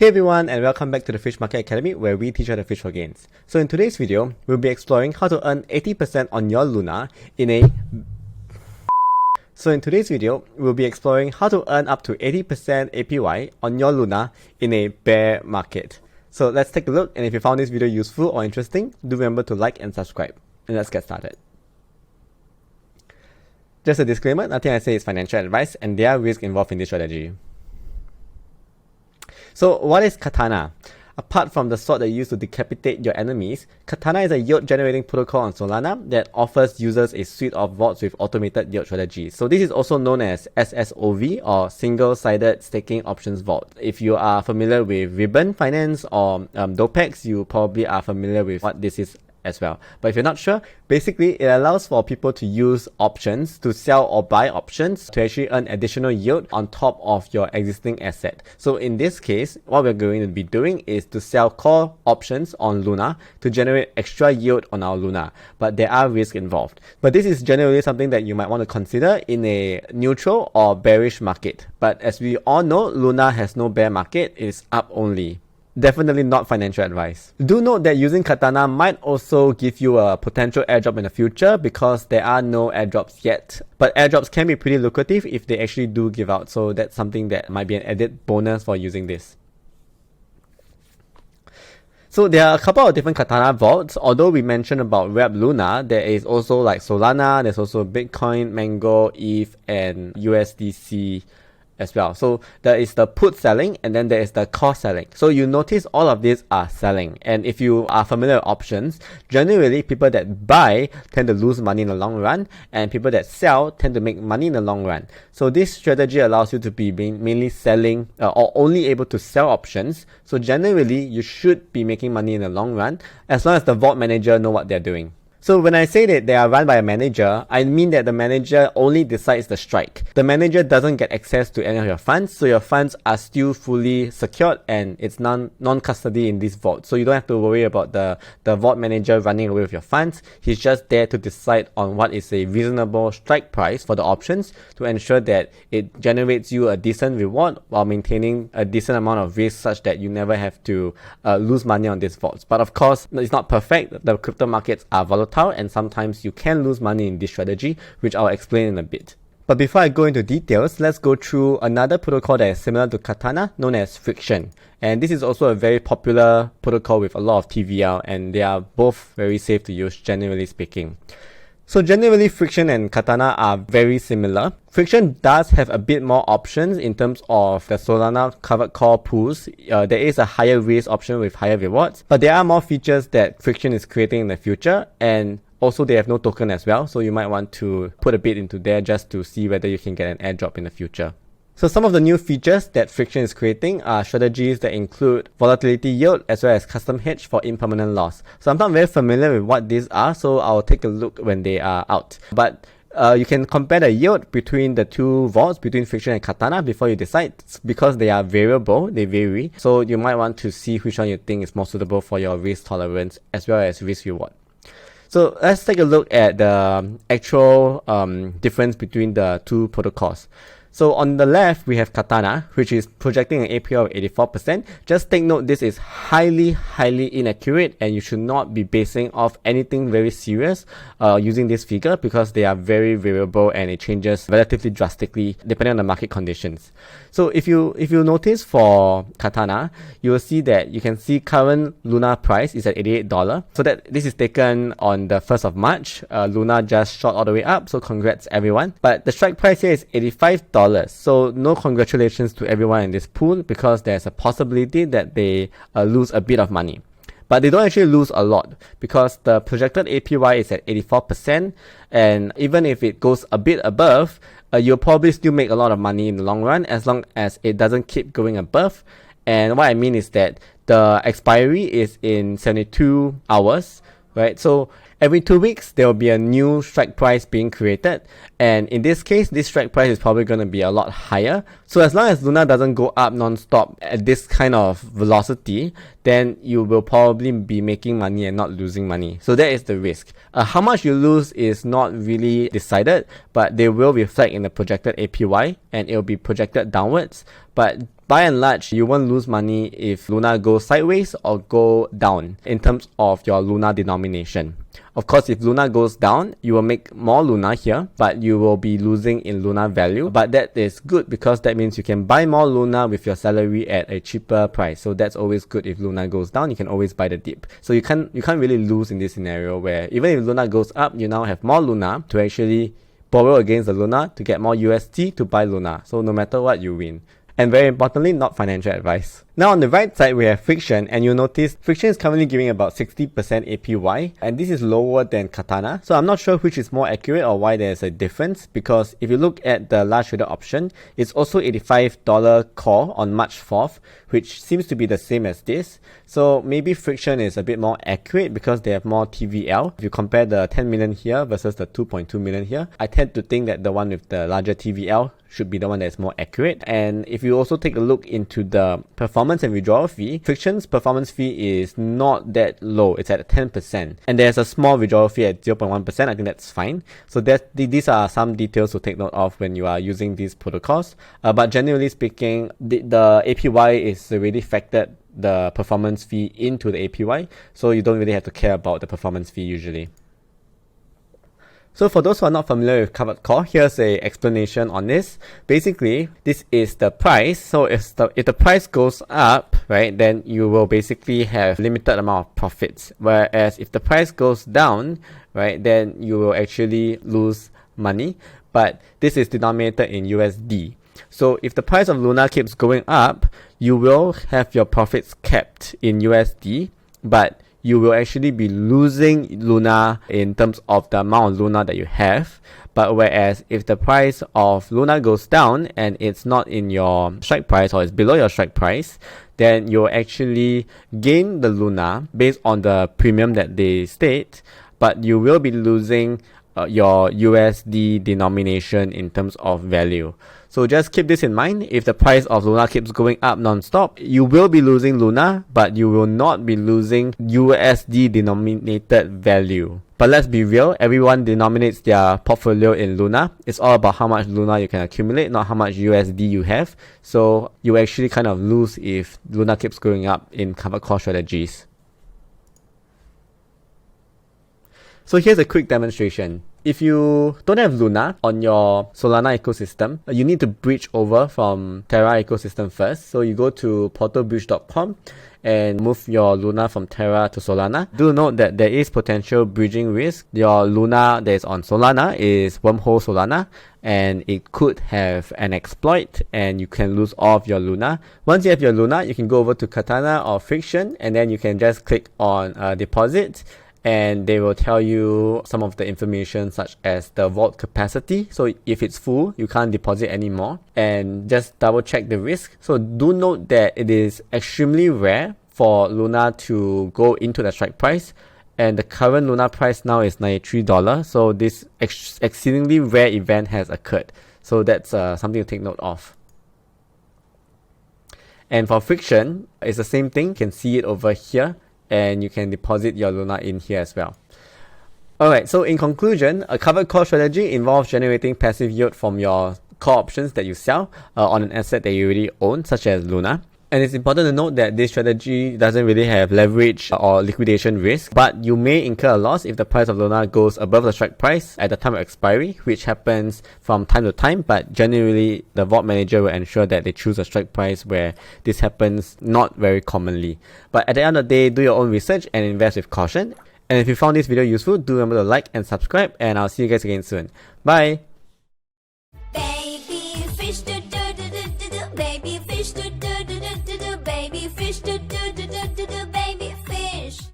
Hey everyone, and welcome back to the FishMarketAcademy, where we teach how to fish for gains. So in today's video, we'll be exploring how to earn 80% on your Luna in a... So in today's video, we'll be exploring how to earn up to 80% APY on your Luna in a bear market. So let's take a look, and if you found this video useful or interesting, do remember to like and subscribe. And let's get started. Just a disclaimer, nothing I say is financial advice, and there are risks involved in this strategy. So what is Katana? Apart from the sword that you use to decapitate your enemies, Katana is a yield generating protocol on Solana that offers users a suite of vaults with automated yield strategies. So this is also known as SSOV, or Single-Sided Staking Options Vault. If you are familiar with Ribbon Finance or Dopex, you probably are familiar with what this is as well. But if you're not sure, basically it allows for people to use options to sell or buy options to actually earn additional yield on top of your existing asset. So in this case, what we're going to be doing is to sell call options on Luna to generate extra yield on our Luna, but there are risks involved. But this is generally something that you might want to consider in a neutral or bearish market. But as we all know, Luna has no bear market, it is up only. Definitely not financial advice. Do note that using Katana might also give you a potential airdrop in the future because there are no airdrops yet. But airdrops can be pretty lucrative if they actually do give out, so that's something that might be an added bonus for using this. So there are a couple of different Katana Vaults. Although we mentioned about Rep Luna, there is also like Solana, there's also Bitcoin, Mango, ETH, and USDC as well. So there is the put selling, and then there is the call selling. So you notice all of these are selling, and if you are familiar with options, generally people that buy tend to lose money in the long run, and people that sell tend to make money in the long run. So this strategy allows you to be mainly selling or only able to sell options. So generally you should be making money in the long run as long as the vault manager know what they're doing. So when I say that they are run by a manager, I mean that the manager only decides the strike. The manager doesn't get access to any of your funds, so your funds are still fully secured and it's non-custody in this vault. So you don't have to worry about the vault manager running away with your funds. He's just there to decide on what is a reasonable strike price for the options to ensure that it generates you a decent reward while maintaining a decent amount of risk such that you never have to lose money on these vaults. But of course, it's not perfect. The crypto markets are volatile, and sometimes you can lose money in this strategy, which I'll explain in a bit. But before I go into details, let's go through another protocol that is similar to Katana, known as Friktion. And this is also a very popular protocol with a lot of TVL, and they are both very safe to use, generally speaking. So generally, Friktion and Katana are very similar. Friktion does have a bit more options in terms of the Solana covered call pools. There is a higher risk option with higher rewards, but there are more features that Friktion is creating in the future, and also they have no token as well, so you might want to put a bit into there just to see whether you can get an airdrop in the future. So some of the new features that Friktion is creating are strategies that include volatility yield as well as custom hedge for impermanent loss. So I'm not very familiar with what these are, so I'll take a look when they are out. But you can compare the yield between the two vaults, between Friktion and Katana, before you decide, because they are variable, they vary. So you might want to see which one you think is more suitable for your risk tolerance as well as risk reward. So let's take a look at the actual difference between the two protocols. So on the left, we have Katana, which is projecting an APY of 84%. Just take note, this is highly inaccurate, and you should not be basing off anything very serious using this figure, because they are very variable and it changes relatively drastically depending on the market conditions. So if you notice for Katana, you will see that you can see current Luna price is at $88. So that this is taken on the 1st of March. Luna just shot all the way up, so congrats everyone. But the strike price here is $85. So no congratulations to everyone in this pool, because there's a possibility that they lose a bit of money. But they don't actually lose a lot, because the projected APY is at 84%, and even if it goes a bit above, you'll probably still make a lot of money in the long run as long as it doesn't keep going above. And what I mean is that the expiry is in 72 hours, right? So every 2 weeks, there will be a new strike price being created. And in this case, this strike price is probably going to be a lot higher. So as long as Luna doesn't go up non-stop at this kind of velocity, then you will probably be making money and not losing money. So that is the risk. How much you lose is not really decided, but they will reflect in the projected APY, and it will be projected downwards. But by and large, you won't lose money if Luna goes sideways or go down in terms of your Luna denomination. Of course, if Luna goes down, you will make more Luna here, but you will be losing in Luna value. But that is good because that means you can buy more Luna with your salary at a cheaper price. So that's always good. If Luna goes down, you can always buy the dip. So you can't really lose in this scenario where even if Luna goes up, you now have more Luna to actually borrow against the Luna to get more UST to buy Luna. So no matter what, you win. And very importantly, not financial advice. Now on the right side, we have Friktion, and you'll notice Friktion is currently giving about 60% APY, and this is lower than Katana. So I'm not sure which is more accurate or why there's a difference, because if you look at the large trader option, it's also $85 call on March 4th, which seems to be the same as this. So maybe Friktion is a bit more accurate because they have more TVL. If you compare the 10 million here versus the 2.2 million here, I tend to think that the one with the larger TVL should be the one that's more accurate. And if you also take a look into the performance and withdrawal fee, Friktion's performance fee is not that low. It's at 10%. And there's a small withdrawal fee at 0.1%. I think that's fine. So these are some details to take note of when you are using these protocols. But generally speaking, the APY is already factored the performance fee into the APY. So you don't really have to care about the performance fee usually. So for those who are not familiar with covered call, here's a explanation on this. Basically, this is the price. So if the price goes up, right, then you will basically have limited amount of profits. Whereas if the price goes down, right, then you will actually lose money. But this is denominated in USD. So if the price of Luna keeps going up, you will have your profits kept in USD, but you will actually be losing Luna in terms of the amount of Luna that you have. But whereas if the price of Luna goes down and it's not in your strike price or it's below your strike price, then you'll actually gain the Luna based on the premium that they state, but you will be losing your USD denomination in terms of value. So just keep this in mind. If the price of Luna keeps going up non-stop, you will be losing Luna, but you will not be losing USD denominated value. But let's be real, everyone denominates their portfolio in Luna. It's all about how much Luna you can accumulate, not how much USD you have. So you actually kind of lose if Luna keeps going up in covered call strategies. So here's a quick demonstration. If you don't have Luna on your Solana ecosystem, you need to bridge over from Terra ecosystem first. So you go to portalbridge.com and move your Luna from Terra to Solana. Do note that there is potential bridging risk. Your Luna that is on Solana is wormhole Solana, and it could have an exploit and you can lose all of your Luna. Once you have your Luna, you can go over to Katana or Friktion, and then you can just click on deposit, and they will tell you some of the information such as the vault capacity. So if it's full, you can't deposit anymore, and just double check the risk. So do note that it is extremely rare for Luna to go into the strike price, and the current Luna price now is $93. So this exceedingly rare event has occurred. So that's something to take note of. And for Friktion, it's the same thing. You can see it over here, and you can deposit your Luna in here as well. Alright, so in conclusion, a covered call strategy involves generating passive yield from your call options that you sell on an asset that you already own, such as Luna. And it's important to note that this strategy doesn't really have leverage or liquidation risk, but you may incur a loss if the price of Luna goes above the strike price at the time of expiry, which happens from time to time, but generally the vault manager will ensure that they choose a strike price where this happens not very commonly. But at the end of the day, do your own research and invest with caution. And if you found this video useful, do remember to like and subscribe, and I'll see you guys again soon. Bye! Baby fish, baby fish,